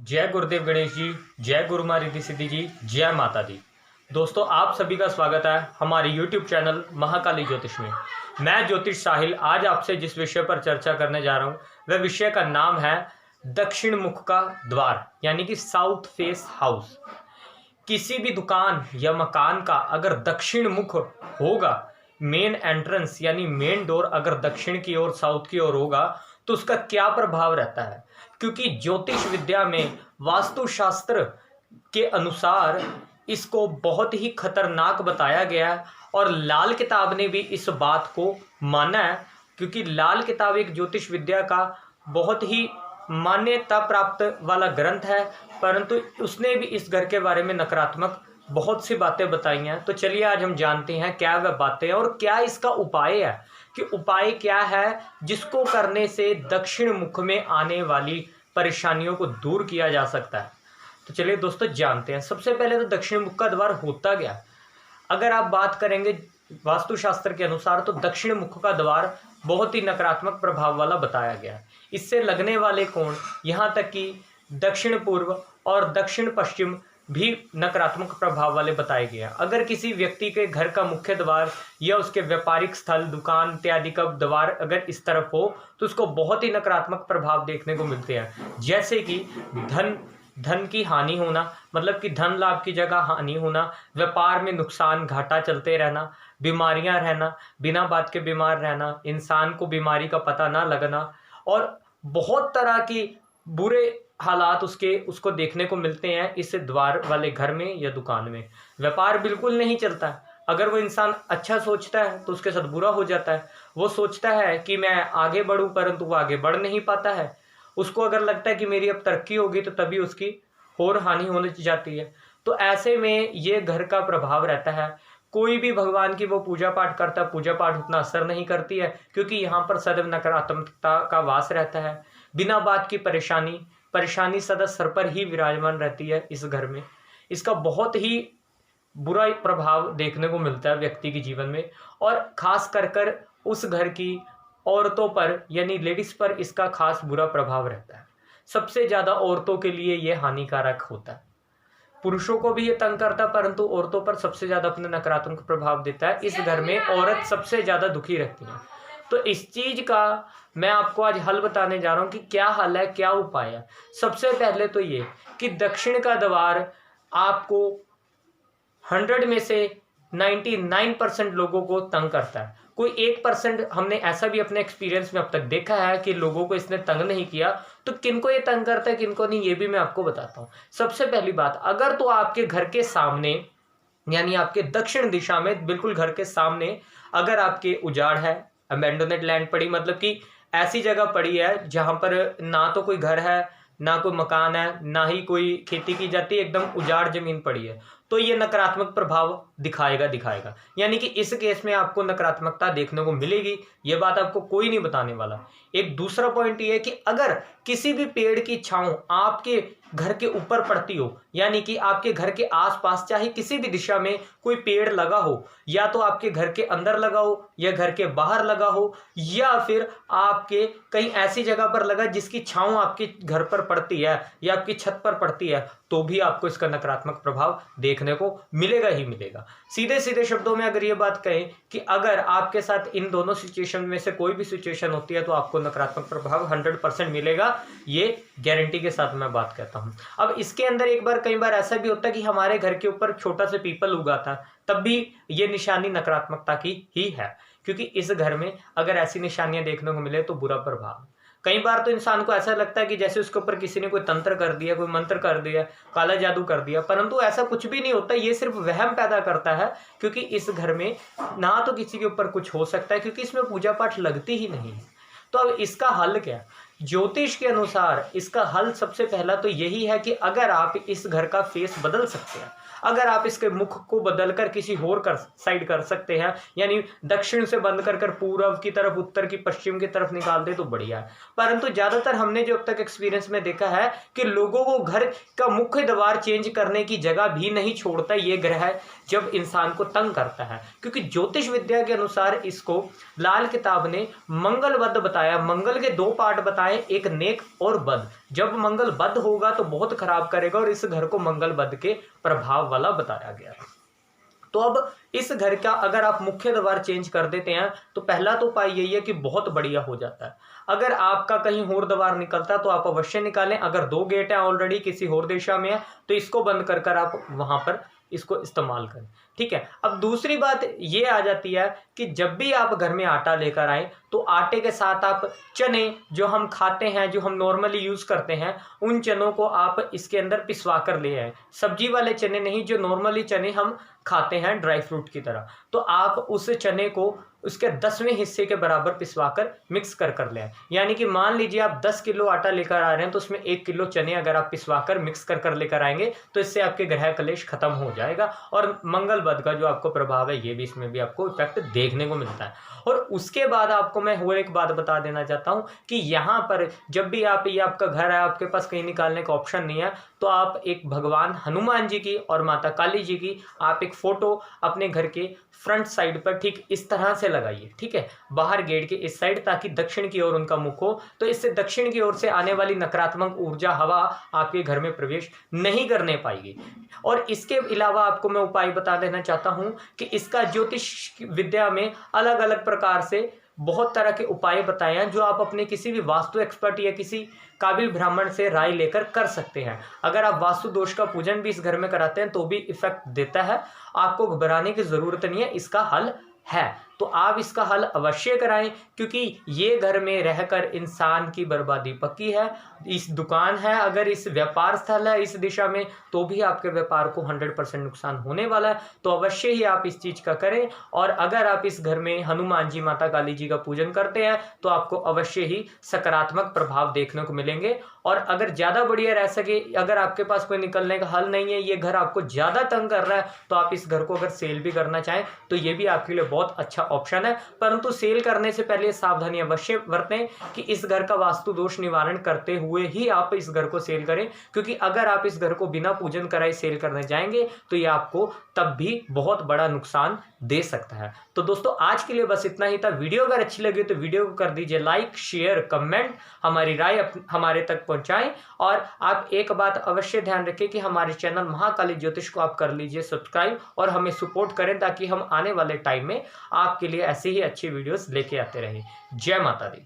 जय गुरुदेव गणेश जी, जय गुरु माँ रिद्धि सिद्धि जी, जय माता दी। दोस्तों, आप सभी का स्वागत है हमारे YouTube चैनल महाकाली ज्योतिष में। मैं ज्योतिष साहिल आज आपसे जिस विषय पर चर्चा करने जा रहा हूँ वह विषय का नाम है दक्षिण मुख का द्वार, यानी कि साउथ फेस हाउस। किसी भी दुकान या मकान का अगर दक्षिण मुख होगा, मेन एंट्रेंस यानी मेन डोर अगर दक्षिण की ओर साउथ की ओर होगा तो उसका क्या प्रभाव रहता है। क्योंकि ज्योतिष विद्या में वास्तुशास्त्र के अनुसार इसको बहुत ही खतरनाक बताया गया है और लाल किताब ने भी इस बात को माना है। क्योंकि लाल किताब एक ज्योतिष विद्या का बहुत ही मान्यता प्राप्त वाला ग्रंथ है, परंतु उसने भी इस घर के बारे में नकारात्मक बहुत सी बातें बताई हैं। तो चलिए आज हम जानते हैं क्या वह बातें हैं और क्या इसका उपाय है, कि उपाय क्या है जिसको करने से दक्षिण मुख में आने वाली परेशानियों को दूर किया जा सकता है। तो चलिए दोस्तों जानते हैं। सबसे पहले तो दक्षिण मुख का द्वार होता क्या। अगर आप बात करेंगे वास्तुशास्त्र के अनुसार तो दक्षिण मुख का द्वार बहुत ही नकारात्मक प्रभाव वाला बताया गया है। इससे लगने वाले कोण यहाँ तक कि दक्षिण पूर्व और दक्षिण पश्चिम भी नकारात्मक प्रभाव वाले बताए गए हैं। अगर किसी व्यक्ति के घर का मुख्य द्वार या उसके व्यापारिक स्थल, दुकान इत्यादि का द्वार अगर इस तरफ हो तो उसको बहुत ही नकारात्मक प्रभाव देखने को मिलते हैं। जैसे कि धन की हानि होना, मतलब कि धन लाभ की जगह हानि होना, व्यापार में नुकसान घाटा चलते रहना, बीमारियां रहना, बिना बात के बीमार रहना, इंसान को बीमारी का पता ना लगना और बहुत तरह की बुरे हालात उसको देखने को मिलते हैं इस द्वार वाले घर में या दुकान में। व्यापार बिल्कुल नहीं चलता है। अगर वो इंसान अच्छा सोचता है तो उसके साथ बुरा हो जाता है। वो सोचता है कि मैं आगे बढ़ूं, परंतु वो आगे बढ़ नहीं पाता है। उसको अगर लगता है कि मेरी अब तरक्की होगी तो तभी उसकी और हानि होने जाती है। तो ऐसे में ये घर का प्रभाव रहता है। कोई भी भगवान की वो पूजा पाठ करता है, पूजा पाठ उतना असर नहीं करती है, क्योंकि यहाँ पर सदैव नकारात्मकता का वास रहता है। बिना बात की परेशानी सदा सर पर ही विराजमान रहती है इस घर में। इसका बहुत ही बुरा प्रभाव देखने को मिलता है व्यक्ति के जीवन में, और खास कर उस घर की औरतों पर यानी लेडीज पर इसका खास बुरा प्रभाव रहता है। सबसे ज्यादा औरतों के लिए यह हानिकारक होता है। पुरुषों को भी ये तंग करता है, परंतु औरतों पर सबसे ज्यादा अपने नकारात्मक प्रभाव देता है। इस घर में औरत सबसे ज्यादा दुखी रहती है। तो इस चीज का मैं आपको आज हल बताने जा रहा हूं कि क्या हल है, क्या उपाय है। सबसे पहले तो ये कि दक्षिण का द्वार आपको 100 में से 99% लोगों को तंग करता है। कोई 1% हमने ऐसा भी अपने एक्सपीरियंस में अब तक देखा है कि लोगों को इसने तंग नहीं किया। तो किनको ये तंग करता है, किनको नहीं, ये भी मैं आपको बताता हूँ। सबसे पहली बात, अगर तो आपके घर के सामने यानी आपके दक्षिण दिशा में बिल्कुल घर के सामने अगर आपके उजाड़ है, अबैंडोनेड लैंड पड़ी, मतलब कि ऐसी जगह पड़ी है जहां पर ना तो कोई घर है, ना कोई मकान है, ना ही कोई खेती की जाती है, एकदम उजाड़ जमीन पड़ी है, तो ये नकारात्मक प्रभाव दिखाएगा। यानी कि इस केस में आपको नकारात्मकता देखने को मिलेगी। ये बात आपको कोई नहीं बताने वाला। एक दूसरा पॉइंट ये है कि अगर किसी भी पेड़ की छांव आपके घर के ऊपर पड़ती हो, यानी कि आपके घर के आसपास चाहे किसी भी दिशा में कोई पेड़ लगा हो, या तो आपके घर के अंदर लगा हो या घर के बाहर लगा हो, या फिर आपके कहीं ऐसी जगह पर लगा जिसकी छांव आपके घर पर पड़ती है या आपकी छत पर पड़ती है, तो भी आपको इसका नकारात्मक प्रभाव देखने को मिलेगा ही मिलेगा। सीधे सीधे शब्दों में अगर ये बात कहें कि अगर आपके साथ इन दोनों सिचुएशन में से कोई भी सिचुएशन होती है तो आपको नकारात्मक प्रभाव 100% मिलेगा। ये गारंटी के साथ मैं बात कहता हूं। अब इसके अंदर कई बार ऐसा भी होता है कि हमारे घर के ऊपर छोटा सा पीपल उगा था, तब भी ये निशानी नकारात्मकता की ही है। क्योंकि इस घर में अगर ऐसी निशानियां देखने को मिले तो बुरा प्रभाव। कई बार तो इंसान को ऐसा लगता है कि जैसे उसके ऊपर किसी ने कोई तंत्र कर दिया, कोई मंत्र कर दिया, काला जादू कर दिया, परंतु ऐसा कुछ भी नहीं होता। ये सिर्फ वहम पैदा करता है, क्योंकि इस घर में ना तो किसी के ऊपर कुछ हो सकता है, क्योंकि इसमें पूजा पाठ लगती ही नहीं है। तो अब इसका हल क्या। ज्योतिष के अनुसार इसका हल सबसे पहला तो यही है कि अगर आप इस घर का फेस बदल सकते हैं, अगर आप इसके मुख को बदलकर किसी और साइड कर सकते हैं, यानी दक्षिण से बंद कर पूर्व की तरफ, उत्तर की, पश्चिम की तरफ निकाल दे तो बढ़िया है। परंतु ज्यादातर हमने जो अब तक एक्सपीरियंस में देखा है कि लोगों को घर का मुख्य द्वार चेंज करने की जगह भी नहीं छोड़ता ये ग्रह जब इंसान को तंग करता है। क्योंकि ज्योतिष विद्या के अनुसार इसको लाल किताब ने मंगलबद्ध बताया। मंगल के 2 पार्ट बताए आए एक नेक और बद। जब मंगल बद होगा तो बहुत खराब करेगा, और इस घर को मंगल बद के प्रभाव वाला बताया गया। तो अब इस घर का अगर आप मुख्य द्वार चेंज कर देते हैं तो पहला तो उपाय यही है कि बहुत बढ़िया हो जाता है। अगर आपका कहीं और द्वार निकलता है तो आप अवश्य निकालें। अगर 2 गेट है ऑलरेडी किसी और दिशा में है तो इसको बंद कर कर आप वहां पर इसको इस्तेमाल करें, ठीक है। अब दूसरी बात ये आ जाती है कि जब भी आप घर में आटा लेकर आए तो आटे के साथ आप चने जो हम खाते हैं, जो हम नॉर्मली यूज करते हैं, उन चनों को आप इसके अंदर पिसवा कर ले आए। सब्जी वाले चने नहीं, जो नॉर्मली चने हम खाते हैं ड्राई फ्रूट की तरह। तो आप उस चने को उसके 10वें हिस्से के बराबर पिसवाकर मिक्स कर ले आए। यानी कि मान लीजिए आप 10 किलो आटा लेकर आ रहे हैं तो उसमें 1 किलो चने अगर आप पिसवाकर मिक्स कर लेकर आएंगे तो इससे आपके ग्रह कलेश खत्म हो जाएगा, और मंगल बद का जो आपको प्रभाव है ये भी इसमें भी आपको इफेक्ट देखने को मिलता है। और उसके बाद आपको मैं और एक बात बता देना चाहता हूं कि यहाँ पर जब भी आप, ये आपका घर है, आपके पास कहीं निकालने का ऑप्शन नहीं है, तो आप एक भगवान हनुमान जी की और माता काली जी की आप एक फोटो अपने घर के फ्रंट साइड पर ठीक इस तरह से लगाइए, ठीक है, बाहर गेट के इस साइड, ताकि दक्षिण की ओर उनका मुख हो। तो इससे दक्षिण की ओर से आने वाली नकारात्मक ऊर्जा, हवा आपके घर में प्रवेश नहीं करने पाएगी। और इसके अलावा आपको मैं उपाय बता देना चाहता हूं कि इसका ज्योतिष विद्या में अलग अलग प्रकार से बहुत तरह के उपाय बताए हैं, जो आप अपने किसी भी वास्तु एक्सपर्ट या किसी काबिल ब्राह्मण से राय लेकर कर सकते हैं। अगर आप वास्तु दोष का पूजन भी इस घर में कराते हैं तो भी इफेक्ट देता है। आपको घबराने की जरूरत नहीं है, इसका हल है। तो आप इसका हल अवश्य कराएं, क्योंकि ये घर में रहकर इंसान की बर्बादी पक्की है। इस दुकान है, अगर इस व्यापार स्थल है इस दिशा में, तो भी आपके व्यापार को 100% नुकसान होने वाला है। तो अवश्य ही आप इस चीज का करें। और अगर आप इस घर में हनुमान जी, माता काली जी का पूजन करते हैं तो आपको अवश्य ही सकारात्मक प्रभाव देखने को मिलेंगे। और अगर ज्यादा बढ़िया रह सके, अगर आपके पास कोई निकलने का हल नहीं है, ये घर आपको ज्यादा तंग कर रहा है, तो आप इस घर को अगर सेल भी करना चाहें तो ये भी आपके लिए बहुत अच्छा ऑप्शन है। परंतु सेल करने से पहले सावधानी अवश्य बरतें कि इस घर का वास्तु दोष निवारण करते हुए ही आप इस घर को सेल करें, क्योंकि अगर आप इस घर को बिना पूजन कराए सेल करने जाएंगे तो ये आपको तब भी बहुत बड़ा नुकसान दे सकता है। तो दोस्तों आज के लिए बस इतना ही था। वीडियो अगर अच्छी लगी तो वीडियो को कर दीजिए लाइक, शेयर, कमेंट, हमारी राय हमारे तक पहुंचाएं। और आप एक बात अवश्य ध्यान रखें कि हमारे चैनल महाकाली ज्योतिष को आप कर लीजिए सब्सक्राइब और हमें सपोर्ट करें, ताकि हम आने वाले टाइम में आपके लिए ऐसे ही अच्छी वीडियोस लेके आते रहें। जय माता दी।